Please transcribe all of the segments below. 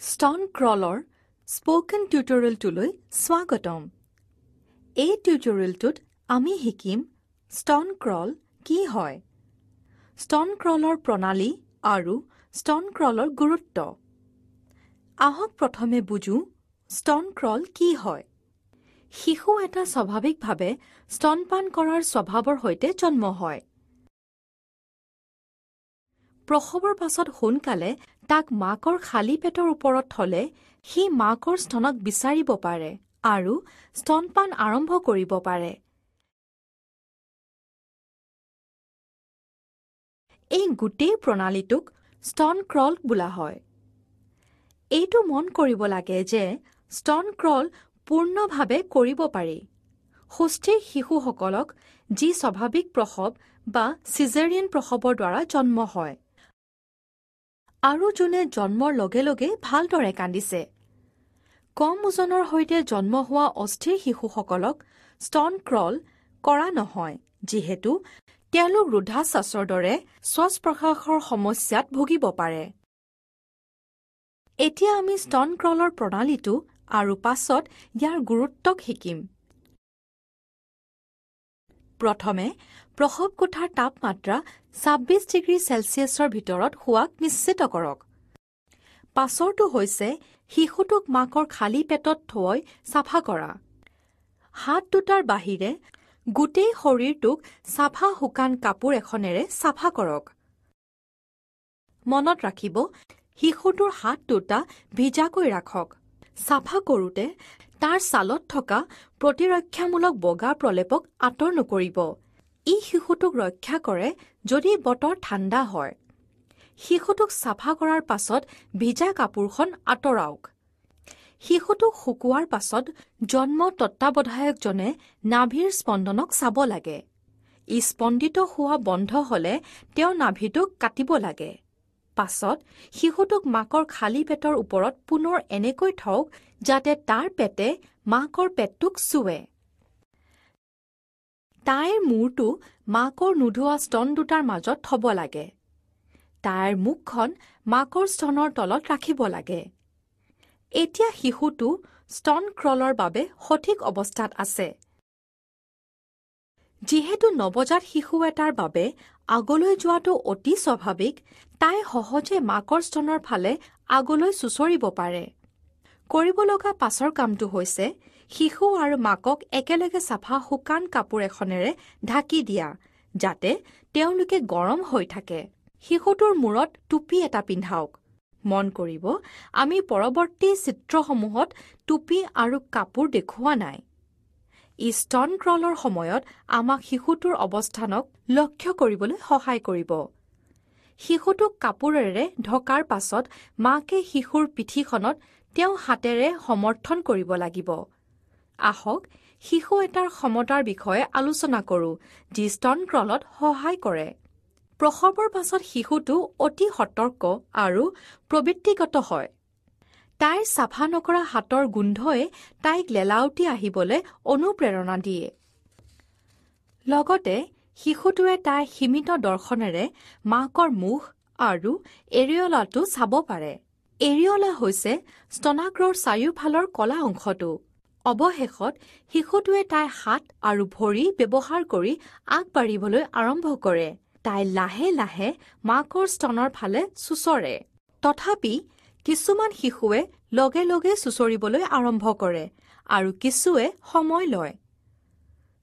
স্তন ক্ৰলৰ স্পোকেন টিউটৰিয়েলটোলৈ স্বাগতম। এই টিউটৰিয়েলটোত আমি শিকিম স্তন ক্ৰল কি হয়, স্তন ক্ৰলৰ প্ৰণালী আৰু স্তন ক্ৰলৰ গুৰুত্ব। আহক প্ৰথমে বুজো স্তন ক্ৰল কি হয়। শিশু এটা স্বাভাৱিকভাৱে স্তনপান কৰাৰ স্বভাৱৰ সৈতে জন্ম হয়। প্ৰসৱৰ পাছত সোনকালে তাক মাকৰ খালী পেটৰ ওপৰত থলে সি মাকৰ স্তনক বিচাৰিব পাৰে আৰু স্তনপান আৰম্ভ কৰিব পাৰে। এই গোটেই প্ৰণালীটোক স্তন ক্ৰল বোলা হয়। এইটো মন কৰিব লাগে যে স্তন ক্ৰল পূৰ্ণভাৱে কৰিব পাৰি সুস্থিৰ শিশুসকলক যি স্বাভাৱিক প্ৰসৱ বা চিজেৰিয়ান প্ৰসৱৰ দ্বাৰা জন্ম হয় আৰু যোনে জন্মৰ লগে লগে ভালদৰে কান্দিছে। কম ওজনৰ সৈতে জন্ম হোৱা অস্থিৰ শিশুসকলক স্তন ক্ৰল কৰা নহয় যিহেতু তেওঁলোক ৰোধাশ্বাসৰ দৰে শ্বাস-প্ৰশ্বাসৰ সমস্যাত ভুগিব পাৰে। এতিয়া আমি স্তন ক্ৰলৰ প্ৰণালীটো আৰু পাছত ইয়াৰ গুৰুত্বক শিকিম। প্ৰথমে প্ৰসৱ কোঠাৰ তাপমাত্ৰা ২৬ ডিগ্ৰী চেলছিয়াছৰ ভিতৰত হোৱাক নিশ্চিত কৰক। পাছৰটো হৈছে শিশুটোক মাকৰ খালী পেটত থৈ চাফা কৰা। হাত দুটাৰ বাহিৰে গোটেই শৰীৰটোক চাফা শুকান কাপোৰ এখনেৰে চাফা কৰক। মনত ৰাখিব শিশুটোৰ হাত দুটা ভিজাকৈ ৰাখক। চাফা কৰোঁতে তাৰ ছালত থকা প্ৰতিৰক্ষামূলক বগা প্ৰলেপক আঁতৰ নকৰিব। ই শিশুটোক ৰক্ষা কৰে যদি বতৰ ঠাণ্ডা হয়। শিশুটোক চাফা কৰাৰ পাছত ভিজা কাপোৰখন আঁতৰাওক। শিশুটোক শুকোৱাৰ পাছত জন্ম তত্ত্বাৱধায়কজনে নাভিৰ স্পন্দনক চাব লাগে। ই স্পন্দিত হোৱা বন্ধ হ'লে তেওঁ নাভিটোক কাটিব লাগে। পাছত শিশুটোক মাকৰ খালী পেটৰ ওপৰত পুনৰ এনেকৈ থওক যাতে তাৰ পেটে মাকৰ পেটটোক চুৱে। তাইৰ মূৰটো মাকৰ নোধোৱা স্তন দুটাৰ মাজত থ'ব লাগে। তাইৰ মুখখন মাকৰ স্তনৰ তলত ৰাখিব লাগে। এতিয়া শিশুটো স্তন ক্ৰলৰ বাবে সঠিক অৱস্থাত আছে। যিহেতু নৱজাত শিশু এটাৰ বাবে আগলৈ যোৱাটো অতি স্বাভাৱিক, তাই সহজে মাকৰ স্তনৰ ফালে আগলৈ চুঁচৰিব পাৰে। কৰিব লগা পাছৰ কামটো হৈছে শিশু আৰু মাকক একেলগে চাফা শুকান কাপোৰ এখনেৰে ঢাকি দিয়া যাতে তেওঁলোকে গৰম হৈ থাকে। শিশুটোৰ মূৰত টুপি এটা পিন্ধাওক। মন কৰিব আমি পৰৱৰ্তী চিত্ৰসমূহত টুপি আৰু কাপোৰ দেখুওৱা নাই। ই স্তন ক্ৰলৰ সময়ত আমাক শিশুটোৰ অৱস্থানক লক্ষ্য কৰিবলৈ সহায় কৰিব। শিশুটোক কাপোৰেৰে ঢকাৰ পাছত মাকে শিশুৰ পিঠিখনত তেওঁ হাতেৰে সমৰ্থন কৰিব লাগিব। আহক শিশু এটাৰ ক্ষমতাৰ বিষয়ে আলোচনা কৰোঁ যি স্তন ক্ৰলত সহায় কৰে। প্ৰসৱৰ পাছত শিশুটো অতি সতৰ্ক আৰু প্ৰবৃত্তিগত হয়। তাইৰ চাফা নকৰা হাতৰ গোন্ধই তাইক লেলাউটি আহিবলৈ অনুপ্ৰেৰণা দিয়ে। লগতে শিশুটোৱে তাইৰ সীমিত দৰ্শনেৰে মাকৰ মুখ আৰু এৰিঅলাটো চাব পাৰে। এৰিঅলা হৈছে স্তনাগ্ৰৰ চাৰিওফালৰ কলা অংশটো। অৱশেষত শিশুটোৱে তাইৰ হাত আৰু ভৰি ব্যৱহাৰ কৰি আগবাঢ়িবলৈ আৰম্ভ কৰে। তাই লাহে লাহে মাকৰ স্তনৰ ফালে চুঁচৰে। তথাপি কিছুমান শিশুৱে লগে লগে চুঁচৰিবলৈ আৰম্ভ কৰে আৰু কিছুৱে সময় লয়।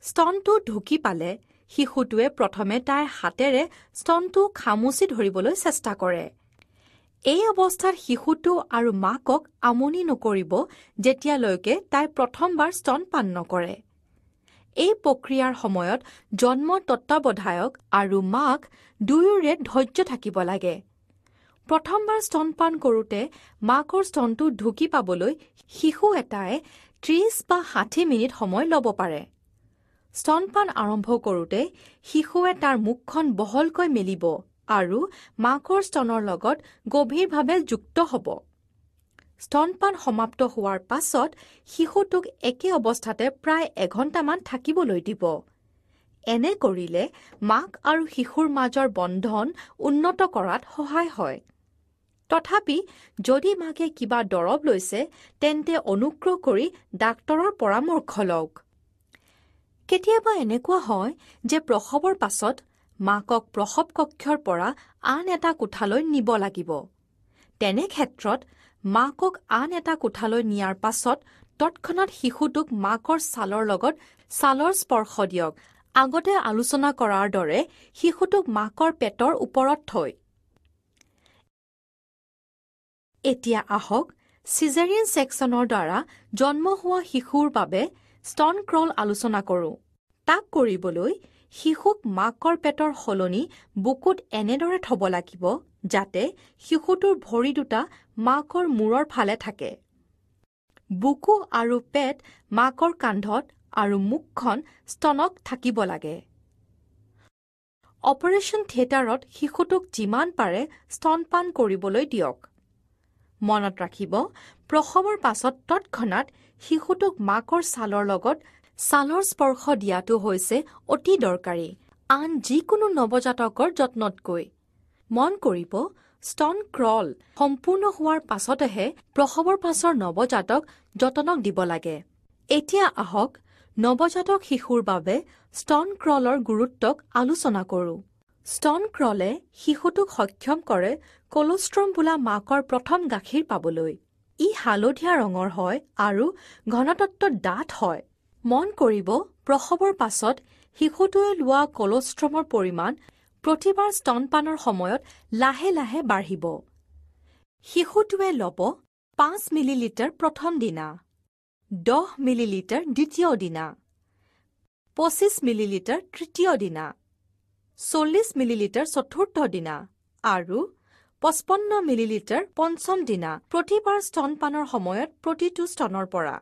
স্তনটো ঢুকি পালে শিশুটোৱে প্ৰথমে তাইৰ হাতেৰে স্তনটো খামুচি ধৰিবলৈ চেষ্টা কৰে। এই অৱস্থাত শিশুটো আৰু মাকক আমনি নকৰিব যেতিয়ালৈকে তাই প্ৰথমবাৰ স্তনপান নকৰে। এই প্ৰক্ৰিয়াৰ সময়ত জন্ম তত্ত্বাৱধায়ক আৰু মাক দুয়োৰে ধৈৰ্য থাকিব লাগে। প্ৰথমবাৰ স্তনপান কৰোঁতে মাকৰ স্তনটো ঢুকি পাবলৈ শিশু এটাই ৩০ বা ৬০ মিনিট সময় ল'ব পাৰে। স্তনপান আৰম্ভ কৰোঁতে শিশুৱে তাৰ মুখখন বহলকৈ মেলিব আৰু মাকৰ স্তনৰ লগত গভীৰভাৱে যুক্ত হ'ব। স্তনপান সমাপ্ত হোৱাৰ পাছত শিশুটোক একে অৱস্থাতে প্ৰায় এঘণ্টামান থাকিবলৈ দিব। এনে কৰিলে মাক আৰু শিশুৰ মাজৰ বন্ধন উন্নত কৰাত সহায় হয়। তথাপি যদি মাকে কিবা দৰৱ লৈছে তেন্তে অনুগ্ৰহ কৰি ডাক্তৰৰ পৰামৰ্শ লওক। কেতিয়াবা এনেকুৱা হয় যে প্ৰসৱৰ পাছত মাকক প্ৰসৱ কক্ষৰ পৰা আন এটা কোঠালৈ নিব লাগিব। তেনে ক্ষেত্ৰত মাকক আন এটা কোঠালৈ নিয়াৰ পাছত তৎক্ষণাৎ শিশুটোক মাকৰ ছালৰ লগত ছালৰ স্পৰ্শ দিয়ক। আগতে আলোচনা কৰাৰ দৰে শিশুটোক মাকৰ পেটৰ ওপৰত থৈ। এতিয়া আহক চিজাৰিয়ান ছেকচনৰ দ্বাৰা জন্ম হোৱা শিশুৰ বাবে স্তন ক্ৰল আলোচনা কৰোঁ। তাক কৰিবলৈ শিশুক মাকৰ পেটৰ সলনি বুকুত এনেদৰে থ'ব লাগিব যাতে শিশুটোৰ ভৰি দুটা মাকৰ মূৰৰ ফালে থাকে। বুকু আৰু পেট মাকৰ কান্ধত আৰু মুখখন স্তনক থাকিব লাগে। অপাৰেশ্যন থিয়েটাৰত শিশুটোক যিমান পাৰে স্তনপান কৰিবলৈ দিয়ক। মনত ৰাখিব, প্ৰসৱৰ পাছত তৎক্ষণাৎ শিশুটোক মাকৰ ছালৰ লগত ছালৰ স্পৰ্শ দিয়াটো হৈছে অতি দৰকাৰী আন যিকোনো নৱজাতকৰ যত্নতকৈ। মন কৰিব, স্তন ক্ৰল সম্পূৰ্ণ হোৱাৰ পাছতহে প্ৰসৱৰ পাছৰ নৱজাতক যতনক দিব লাগে। এতিয়া আহক নৱজাতক শিশুৰ বাবে স্তন ক্ৰলৰ গুৰুত্বক আলোচনা কৰোঁ। স্তন ক্ৰলে শিশুটোক সক্ষম কৰে কলষ্ট্ৰম বোলা মাকৰ প্ৰথম গাখীৰ পাবলৈ। ই হালধীয়া ৰঙৰ হয় আৰু ঘনত্বত ডাঠ হয়। মন কৰিব, প্ৰসৱৰ পাছত শিশুটোৱে লোৱা কলষ্ট্ৰমৰ পৰিমাণ প্ৰতিবাৰ স্তনপানৰ সময়ত লাহে লাহে বাঢ়িব। শিশুটোৱে ল'ব 5 মিলিলিটাৰ প্ৰথম দিনা, 10 মিলিলিটাৰ দ্বিতীয় দিনা, 25 মিলিলিটাৰ তৃতীয় দিনা, 40 মিলিলিটাৰ চতুৰ্থ দিনা আৰু 55 মিলিলিটাৰ পঞ্চম দিনা প্ৰতিবাৰ স্তনপানৰ সময়ত প্ৰতিটো স্তনৰ পৰা।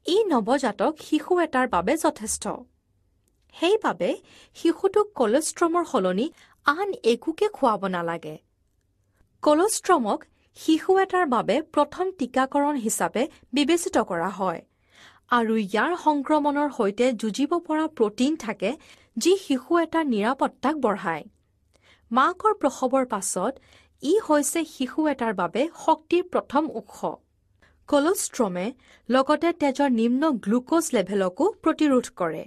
ই নৱজাতক শিশু এটাৰ বাবে যথেষ্ট। সেইবাবে শিশুটোক কলষ্ট্ৰমৰ সলনি আন একোকে খুৱাব নালাগে। কলষ্ট্ৰমক শিশু এটাৰ বাবে প্ৰথম টীকাকৰণ হিচাপে বিবেচিত কৰা হয় আৰু ইয়াৰ সংক্ৰমণৰ সৈতে যুঁজিব পৰা প্ৰটিন থাকে যি শিশু এটাৰ নিৰাপত্তাক বঢ়ায়। মাকৰ প্ৰসৱৰ পাছত ই হৈছে শিশু এটাৰ বাবে শক্তিৰ প্ৰথম উৎস। কলষ্ট্ৰমে লগতে তেজৰ নিম্ন গ্লুক'জ লেভেলকো প্ৰতিৰোধ কৰে।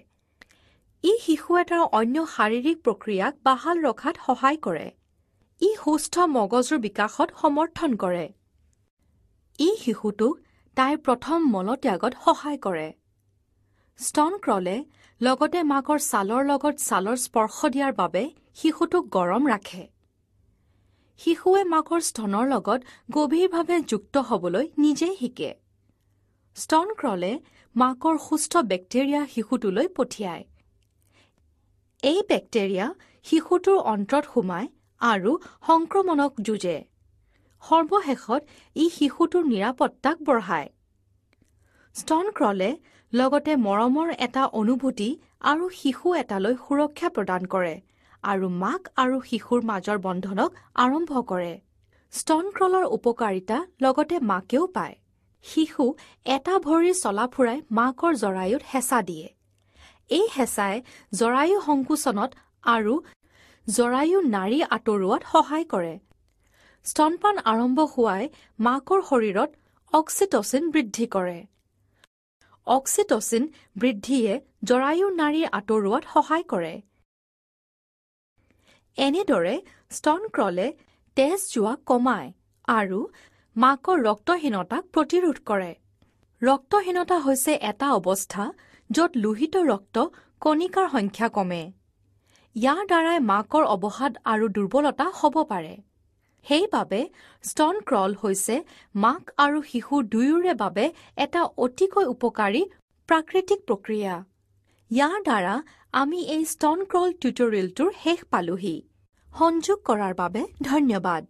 ই শিশু এটাৰ অন্য শাৰীৰিক প্ৰক্ৰিয়াক বাহাল ৰখাত সহায় কৰে। ই সুস্থ মগজুৰ বিকাশত সমৰ্থন কৰে। ই শিশুটোক তাইৰ প্ৰথম মলত্যাগত সহায় কৰে। স্তন ক্ৰলে লগতে মাকৰ ছালৰ লগত ছালৰ স্পৰ্শ দিয়াৰ বাবে শিশুটোক গৰম ৰাখে। শিশুৱে মাকৰ স্তনৰ লগত গভীৰভাৱে যুক্ত হ'বলৈ নিজেই শিকে। স্তন ক্ৰলে মাকৰ সুস্থ বেক্টেৰিয়া শিশুটোলৈ পঠিয়ায়। এই বেক্টেৰিয়া শিশুটোৰ অন্ত্ৰত সোমায় আৰু সংক্ৰমণক যুঁজে। সৰ্বশেষত ই শিশুটোৰ নিৰাপত্তাক বঢ়ায়। স্তন ক্ৰলে লগতে মৰমৰ এটা অনুভূতি আৰু শিশু এটালৈ সুৰক্ষা প্ৰদান কৰে আৰু মাক আৰু শিশুৰ মাজৰ বন্ধনক আৰম্ভ কৰে। স্তন ক্ৰলৰ উপকাৰিতা লগতে মাকেও পায়। শিশু এটা ভৰিৰ চলাফুৰাই মাকৰ জৰায়ুত হেঁচা দিয়ে। এই হেঁচাই জৰায়ু সংকোচনত আৰু জৰায়ু নাড়ী আঁতৰোৱাত সহায় কৰে। স্তনপান আৰম্ভ হোৱাই মাকৰ শৰীৰত অক্সিটচিন বৃদ্ধি কৰে। অক্সিটচিন বৃদ্ধিয়ে জৰায়ু নাড়ী আঁতৰোৱাত সহায় কৰে। এনেদৰে স্তন ক্ৰলে তেজ যোৱা কমায় আৰু মাকৰ ৰক্তহীনতাক প্ৰতিৰোধ কৰে। ৰক্তহীনতা হৈছে এটা অৱস্থা য'ত লোহিত ৰক্ত কণিকাৰ সংখ্যা কমে। ইয়াৰ দ্বাৰাই মাকৰ অৱসাদ আৰু দুৰ্বলতা হ'ব পাৰে। সেইবাবে স্তন ক্ৰল হৈছে মাক আৰু শিশু দুয়োৰে বাবে এটা অতিকৈ উপকাৰী প্ৰাকৃতিক প্ৰক্ৰিয়া। ইয়াৰ দ্বাৰা আমি এই স্তন ক্ৰল টিউটৰিয়েলটোৰ শেষ পালোহি। সংযোগ কৰাৰ বাবে ধন্যবাদ।